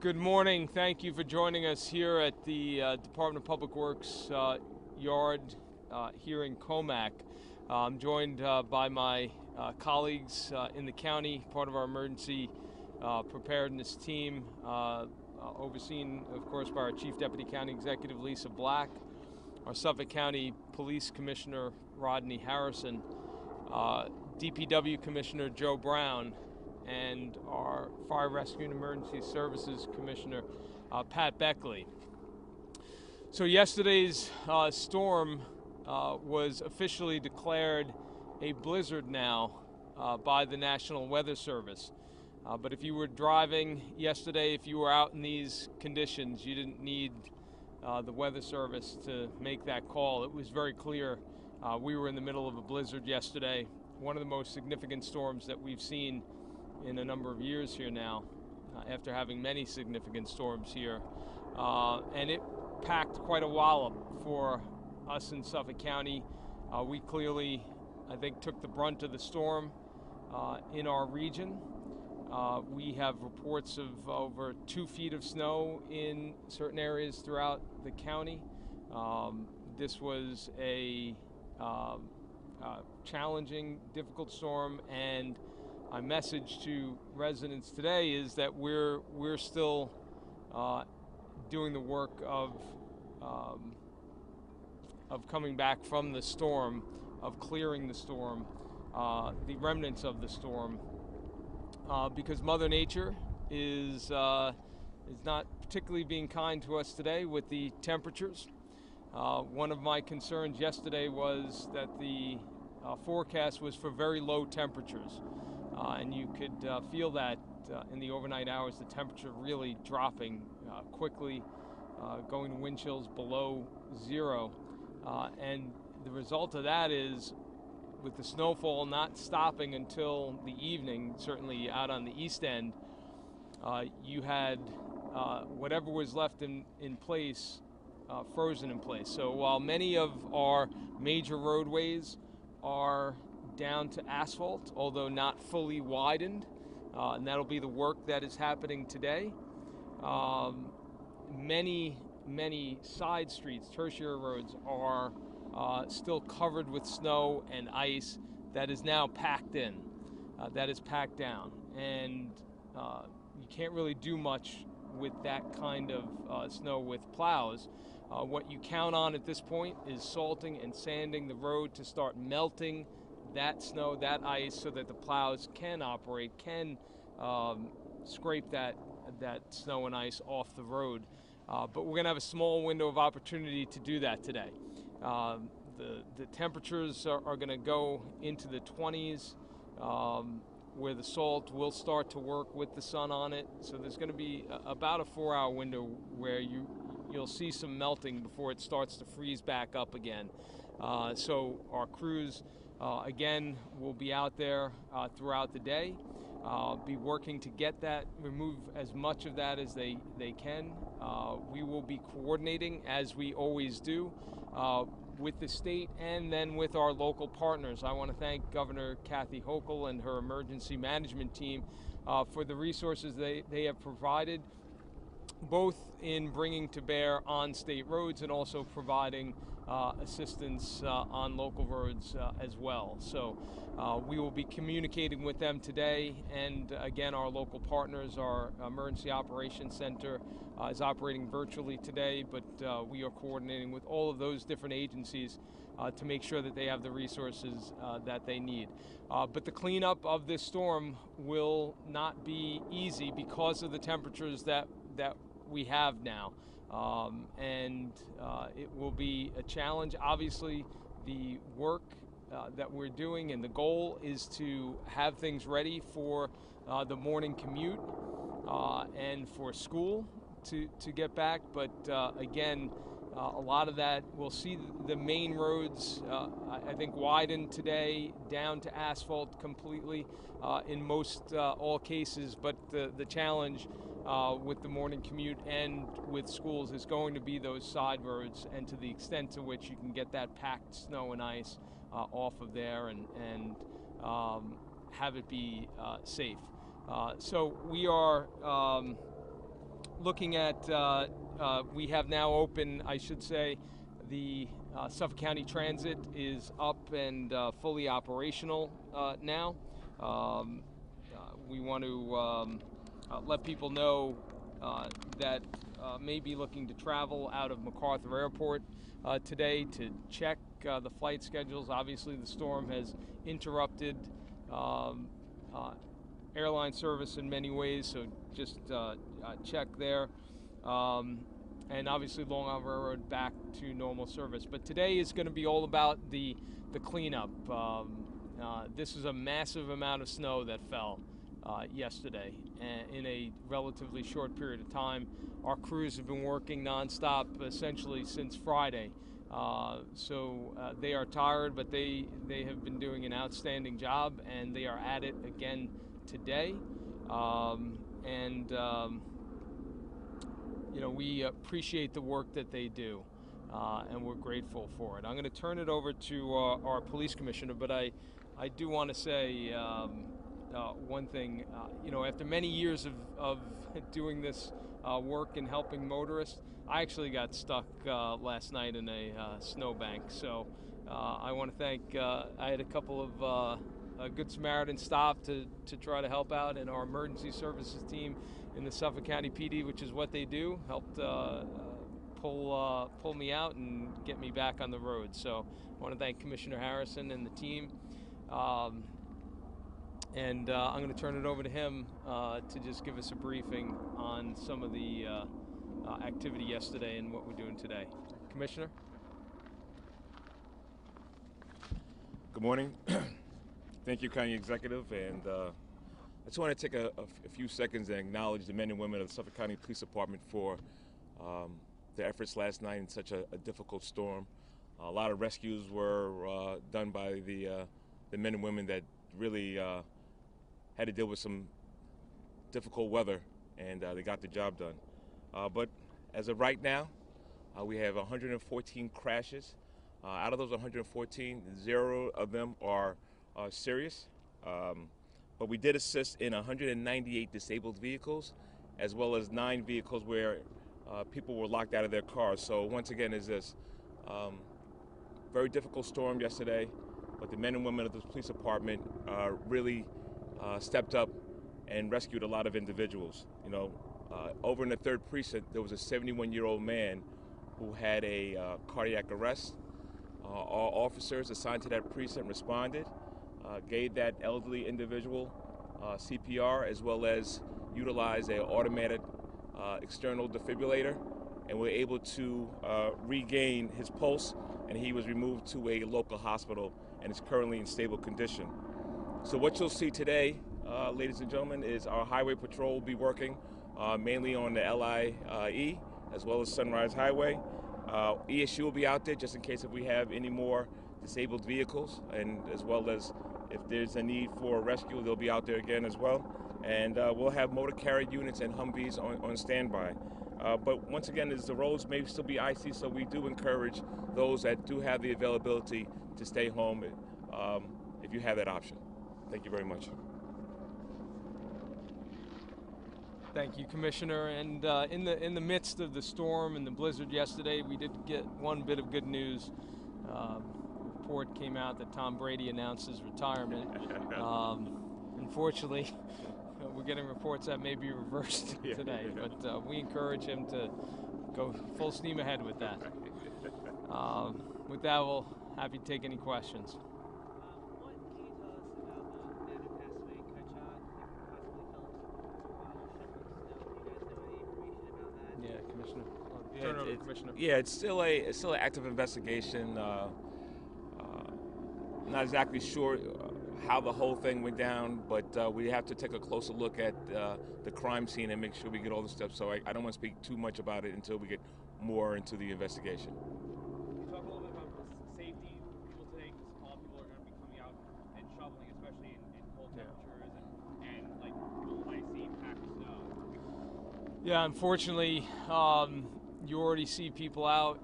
Good morning. Thank you for joining us here at the Department of Public Works yard here in Comac. I'm joined by my colleagues in the county, part of our emergency preparedness team, overseen, of course, by our Chief Deputy County Executive, Lisa Black, our Suffolk County Police Commissioner, Rodney Harrison, DPW Commissioner Joe Brown, and our Fire Rescue and Emergency Services Commissioner, Pat Beckley. So yesterday's storm was officially declared a blizzard now by the National Weather Service. But if you were driving yesterday, if you were out in these conditions, you didn't need the Weather Service to make that call. It was very clear. We were in the middle of a blizzard yesterday, one of the most significant storms that we've seen in a number of years here now, after having many significant storms here. And it packed quite a wallop for us in Suffolk County. We clearly, I think, took the brunt of the storm in our region. We have reports of over 2 feet of snow in certain areas throughout the county. This was a challenging, difficult storm, and my message to residents today is that we're still doing the work of coming back from the storm, of clearing the storm, the remnants of the storm, because Mother Nature is not particularly being kind to us today with the temperatures. One of my concerns yesterday was that the forecast was for very low temperatures. And you could feel that in the overnight hours, the temperature really dropping quickly, going to wind chills below zero. And the result of that is, with the snowfall not stopping until the evening, certainly out on the east end, you had whatever was left in place frozen in place. So while many of our major roadways are down to asphalt, although not fully widened, and that'll be the work that is happening today. Many side streets, tertiary roads, are still covered with snow and ice that is now packed in, that is packed down, and you can't really do much with that kind of snow with plows. What you count on at this point is salting and sanding the road to start melting that snow, that ice, so that the plows can operate, can scrape that snow and ice off the road. But we're going to have a small window of opportunity to do that today. The temperatures are going to go into the 20s, where the salt will start to work with the sun on it. So there's going to be about a 4-hour window where you'll see some melting before it starts to freeze back up again. So our crews, again, will be out there throughout the day, be working to get that, remove as much of that as they can. We will be coordinating, as we always do, with the state and then with our local partners. I want to thank Governor Kathy Hochul and her emergency management team for the resources they have provided, both in bringing to bear on state roads and also providing assistance on local roads as well. So we will be communicating with them today, and again, our local partners, our Emergency Operations Center is operating virtually today, but we are coordinating with all of those different agencies to make sure that they have the resources that they need. But the cleanup of this storm will not be easy because of the temperatures that we have now. And it will be a challenge. Obviously, the work that we're doing and the goal is to have things ready for the morning commute and for school to get back. But again, a lot of that, we'll see the main roads, I think, widen today down to asphalt completely in most all cases. But the challenge with the morning commute and with schools is going to be those side roads, and to the extent to which you can get that packed snow and ice off of there and have it be safe. So we are looking at, we have now open, I should say, the Suffolk County Transit is up and fully operational now. We want to let people know that may be looking to travel out of MacArthur Airport today to check the flight schedules. Obviously, the storm has interrupted airline service in many ways, so just check there. And obviously Long Island Railroad back to normal service. But today is going to be all about the cleanup. This is a massive amount of snow that fell yesterday in a relatively short period of time. Our crews have been working nonstop essentially since Friday. So they are tired, but they have been doing an outstanding job, and they are at it again today. You know, we appreciate the work that they do, and we're grateful for it. I'm going to turn it over to our police commissioner, but I do want to say one thing. You know, after many years of doing this work and helping motorists, I actually got stuck last night in a snowbank. So I want to thank, I had a couple of Good Samaritan stop to try to help out, and our emergency services team in the Suffolk County PD, which is what they do, helped pull me out and get me back on the road. So I want to thank Commissioner Harrison and the team. I'm going to turn it over to him to just give us a briefing on some of the activity yesterday and what we're doing today. Commissioner? Good morning. Thank you, County Executive, and I just want to take a few seconds and acknowledge the men and women of the Suffolk County Police Department for their efforts last night in such a difficult storm. A lot of rescues were done by the men and women that really had to deal with some difficult weather, and they got the job done. But as of right now, we have 114 crashes. Out of those 114, 0 of them are serious. But we did assist in 198 disabled vehicles, as well as 9 vehicles where people were locked out of their cars. So once again, is this very difficult storm yesterday, but the men and women of the police department really stepped up and rescued a lot of individuals. You know, over in the 3rd precinct, there was a 71-year-old man who had a cardiac arrest. Our officers assigned to that precinct responded, gave that elderly individual CPR, as well as utilized an automated external defibrillator, and were able to regain his pulse, and he was removed to a local hospital and is currently in stable condition. So what you'll see today, ladies and gentlemen, is our highway patrol will be working mainly on the LIE as well as Sunrise Highway. ESU will be out there just in case if we have any more disabled vehicles, and as well as if there's a need for a rescue, they'll be out there again as well. And we'll have motor carrier units and Humvees on standby. But once again, the roads may still be icy, so we do encourage those that do have the availability to stay home if you have that option. Thank you very much. Thank you, Commissioner. And in the midst of the storm and the blizzard yesterday, we did get one bit of good news. Report came out that Tom Brady announced his retirement. Unfortunately, we're getting reports that may be reversed today, but we encourage him to go full steam ahead with that. With that, we'll happy to take any questions. What can you tell us about the man who passed away in Kutcha, possibly fell shoveling snow? Do you guys know any information about that? Yeah, Commissioner. I'll turn it over to Commissioner. Yeah, it's still an active investigation. Not exactly sure how the whole thing went down, but we have to take a closer look at the crime scene and make sure we get all the steps. So I don't want to speak too much about it until we get more into the investigation. Can you talk a little bit about safety for people today? Because a lot of people are going to be coming out and shoveling, especially in cold temperatures and like icy packed snow. Yeah, unfortunately, you already see people out,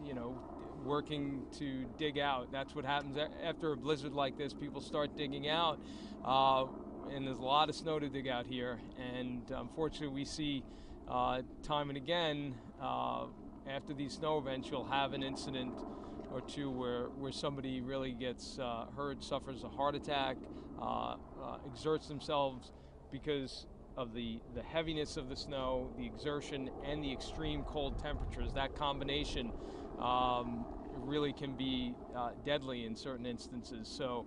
you know, working to dig out. That's what happens after a blizzard like this. People start digging out. and there's a lot of snow to dig out here. And unfortunately, we see time and again after these snow events, you'll have an incident or two where somebody really gets hurt, suffers a heart attack, exerts themselves because of the heaviness of the snow, the exertion, and the extreme cold temperatures. That combination really can be deadly in certain instances. So,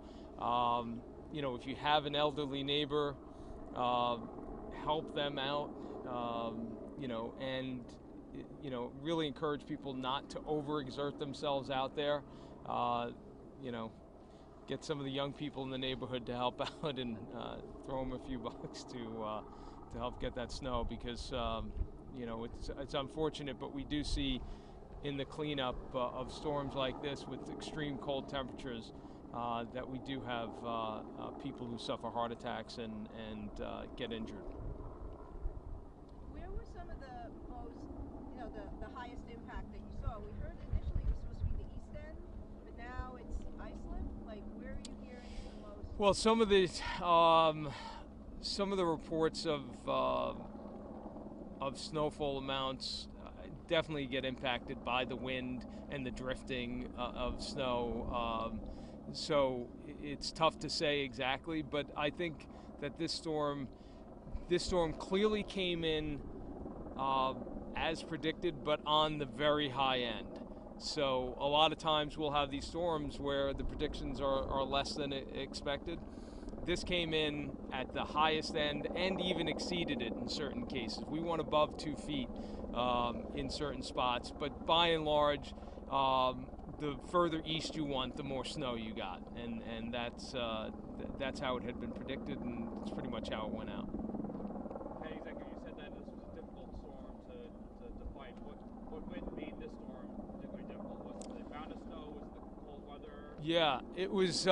if you have an elderly neighbor, help them out, and really encourage people not to overexert themselves out there. Get some of the young people in the neighborhood to help out and throw them a few bucks to help get that snow, because it's unfortunate, but we do see in the cleanup of storms like this with extreme cold temperatures that we do have people who suffer heart attacks and get injured. Where were some of the most, the highest impact that you saw? We heard initially it was supposed to be the East End, but now it's Iceland. Like, where are you hearing the most? Well, some of the reports of snowfall amounts definitely get impacted by the wind and the drifting of snow. So it's tough to say exactly, but I think that this storm clearly came in as predicted, but on the very high end. So a lot of times we'll have these storms where the predictions are less than expected. This came in at the highest end and even exceeded it in certain cases. We went above 2 feet in certain spots, but by and large, the further east you went, the more snow you got, and that's how it had been predicted, and it's pretty much how it went out. Okay, exactly. You said that this was a difficult storm to fight. What made this storm particularly difficult? Was it the amount of snow? Was it the cold weather? Yeah, it was.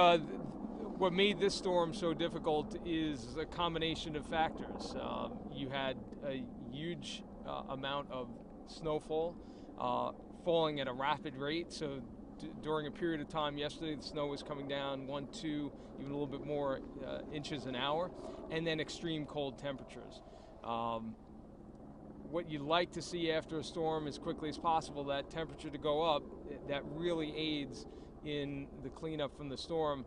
What made this storm so difficult is a combination of factors. You had a huge amount of snowfall falling at a rapid rate. So during a period of time yesterday, the snow was coming down 1, 2, even a little bit more inches an hour, and then extreme cold temperatures. What you'd like to see after a storm as quickly as possible, that temperature to go up, that really aids in the cleanup from the storm.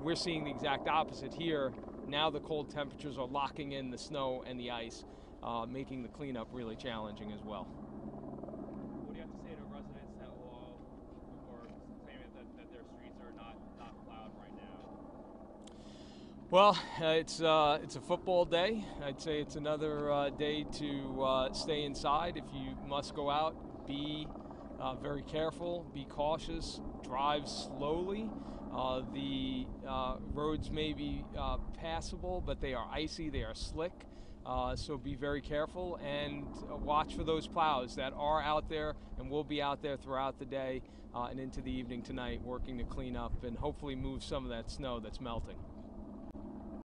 We're seeing the exact opposite here. Now the cold temperatures are locking in the snow and the ice, making the cleanup really challenging as well. What do you have to say to residents that are claiming that their streets are not plowed right now? Well, it's a football day. I'd say it's another day to stay inside. If you must go out, be very careful, be cautious, drive slowly. The roads may be passable, but they are icy, they are slick, so be very careful and watch for those plows that are out there and will be out there throughout the day and into the evening tonight, working to clean up and hopefully move some of that snow that's melting.